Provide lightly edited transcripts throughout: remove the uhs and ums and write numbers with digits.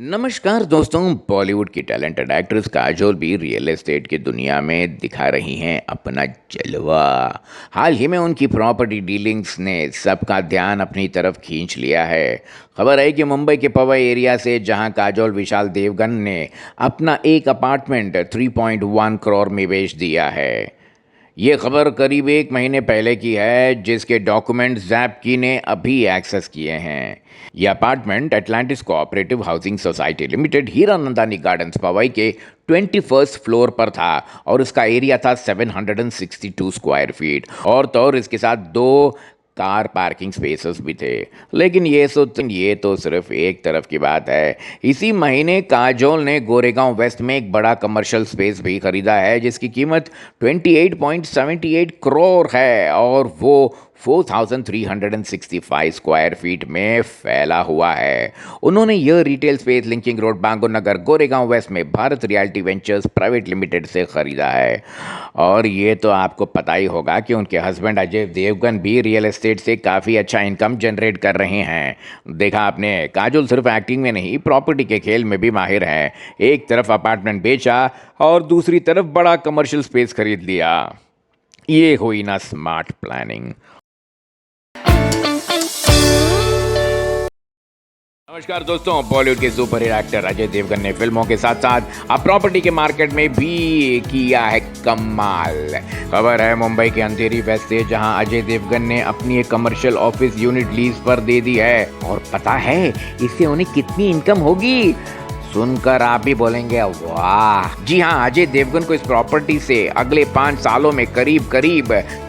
नमस्कार दोस्तों। बॉलीवुड की टैलेंटेड एक्ट्रेस काजोल भी रियल एस्टेट की दुनिया में दिखा रही हैं अपना जलवा। हाल ही में उनकी प्रॉपर्टी डीलिंग्स ने सबका ध्यान अपनी तरफ खींच लिया है। खबर है कि मुंबई के पवई एरिया से जहां काजोल विशाल देवगन ने अपना एक अपार्टमेंट 3.1 करोड़ में बेच दिया है। ये खबर करीब एक महीने पहले की है, जिसके डॉक्यूमेंट्स जैपकी ने अभी एक्सेस किए हैं। ये apartment Atlantis cooperative housing society limited Hiranandani Gardens Powai के 21st फ्लोर पर था और इसका एरिया था 762 स्क्वायर फीट और तो और इसके साथ 2 कार पार्किंग स्पेसेस भी थे। लेकिन ये तो सिर्फ एक तरफ की बात है। इसी महीने काजोल ने गोरेगांव वेस्ट में एक बड़ा कमर्शियल स्पेस भी खरीदा है, जिसकी कीमत 28.78 करोड़ है और वो 4,365 स्क्वायर फीट में फैला हुआ है। उन्होंने यह retail space linking road Bangur Nagar Goregaon west में Bharat realty ventures private limited से खरीदा है। और ये तो आपको पता ही होगा कि उनके हस्बैंड अजय देवगन भी रियल एस्टेट से काफ़ी अच्छा इनकम जनरेट कर रहे हैं। देखा आपने, काजोल सिर्फ एक्टिंग में नहीं, प्रॉपर्टी के खेल में भी माहिर हैं। एक तरफ अपार्टमेंट बेचा और दूसरी तरफ बड़ा कमर्शियल स्पेस खरीद लिया। ये हुई ना स्मार्ट प्लानिंग। नमस्कार दोस्तों। बॉलीवुड के super hero actor Ajay Devgn ने फिल्मों के साथ साथ अब प्रॉपर्टी के मार्केट में भी किया है कमाल। खबर है मुंबई के अंधेरी वेस्ट से, जहां अजय देवगन ने अपनी एक कमर्शियल ऑफिस यूनिट लीज पर दे दी है। और पता है इससे उन्हें कितनी इनकम होगी? सुनकर आप भी बोलेंगे वाह। जी हाँ, अजय देवगन को इस प्रॉपर्टी से अगले 5 सालों में करीब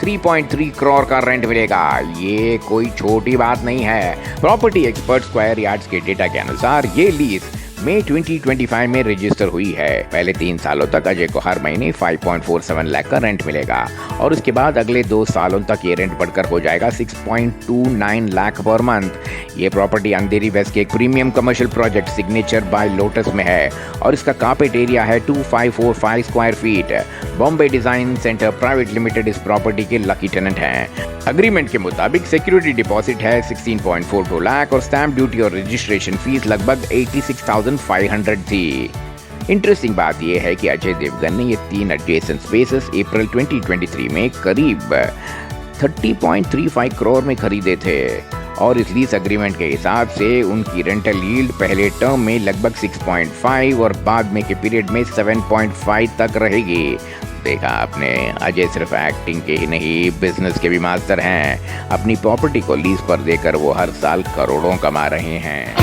3.3 करोड़ का रेंट मिलेगा। ये कोई छोटी बात नहीं है। प्रॉपर्टी एक्सपर्ट स्क्वायर यार्ड्स के डेटा के अनुसार ये लीज मई 2025 में रजिस्टर हुई है। पहले 3 सालों तक अजय को हर महीने 5.47 लाख का रेंट मिलेगा और उसके बाद अगले 2 सालों तक ये रेंट बढ़कर हो जाएगा 6.29 लाख पर मंथ। ये प्रॉपर्टी अंधेरी वेस्ट के एक premium commercial project signature bye lotus में है और इसका कारपेट एरिया है 2545 square feet. Bombay design centre private limited इस प्रॉपर्टी के लकी टेनेंट हैं। अग्रीमेंट के मुताबिक सिक्योरिटी डिपॉजिट है 16.42 लाख और स्टैंप ड्यूटी और रजिस्ट्रेशन फीस लगभग 86,500 थी। इंटरेस्टिंग बात यह है कि अजय देवगन ने ये 3 एडजेसेंट स्पेसेस अप्रैल 2023 में करीब 30.35 करोड़ में खरीदे थे और इस लीज एग्रीमेंट के हिसाब से उनकी रेंटल यील्ड पहले टर्म में लगभग 6.5 और बाद में के पीरियड में 7.5 तक रहेगी। देखा आपने, अजय सिर्फ एक्टिंग के ही नहीं, बिजनेस के भी मास्टर हैं। अपनी प्रॉपर्टी को लीज पर देकर वो हर साल करोड़ों कमा रहे हैं।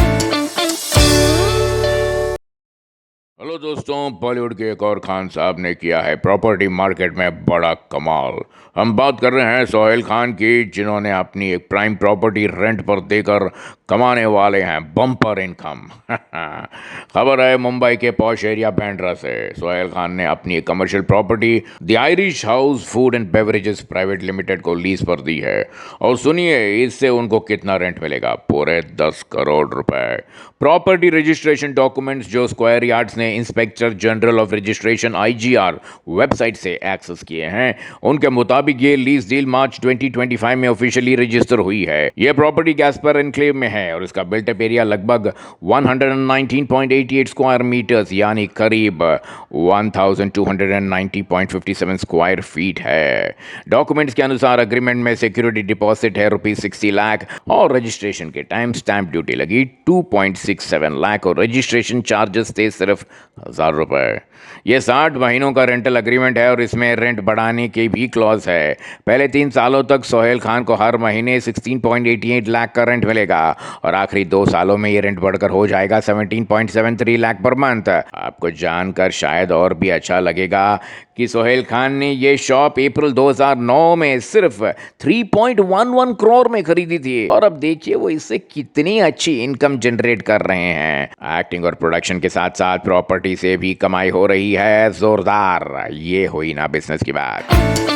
हेलो दोस्तों, बॉलीवुड के एक और खान साहब ने किया है प्रॉपर्टी मार्केट में बड़ा कमाल। हम बात कर रहे हैं सोहेल खान की, जिन्होंने अपनी एक प्राइम प्रॉपर्टी रेंट पर देकर कमाने वाले हैं बम्पर इनकम। खबर है मुंबई के पॉश एरिया बांद्रा से। सोहेल खान ने अपनी एक commercial property the Irish house food and beverages private limited को लीज पर दी है और सुनिए इससे उनको कितना रेंट मिलेगा, पूरे 10 करोड़ रुपए। प्रॉपर्टी रजिस्ट्रेशन डॉक्यूमेंट्स जो स्क्वायर यार्ड्स ने inspector general of registration IGR website से एक्सेस किए हैं, उनके मुताबिक ये लीज डील मार्च 2025 में ऑफिशियली रजिस्टर हुई है। यह प्रॉपर्टी गैस्पर एनक्लेव में है और इसका बिल्टअप एरिया लगभग 119.88 स्क्वायर मीटर्स यानी करीब 1290.57 स्क्वायर फीट है। डॉक्यूमेंट्स के अनुसार अग्रीमेंट में सिक्योरिटी डिपॉजिट है ₹60 लाख और रजिस्ट्रेशन के टाइम स्टैंप ड्यूटी लगी 2.67 लाख और रजिस्ट्रेशन चार्जेस थे सिर्फ 1,000 रुपए। यह 60 महीनों का रेंटल अग्रीमेंट है और इसमें रेंट बढ़ाने की भी क्लॉज है। पहले 3 सालों तक सोहेल खान को हर महीने 16.88 लाख का रेंट मिलेगा और आखिरी 2 सालों में ये रेंट बढ़कर हो जाएगा 17.73 लाख पर मंथ। आपको जानकर शायद और भी अच्छा लगेगा कि सोहेल खान ने ये शॉप अप्रैल 2009 में सिर्फ 3.11 करोड़ में खरीदी थी और अब देखिए वो इससे कितनी अच्छी इनकम जनरेट कर रहे हैं। एक्टिंग और प्रोडक्शन के साथ साथ प्रॉपर्टी से भी कमाई हो रही है जोरदार। ये हुई ना बिजनेस की बात।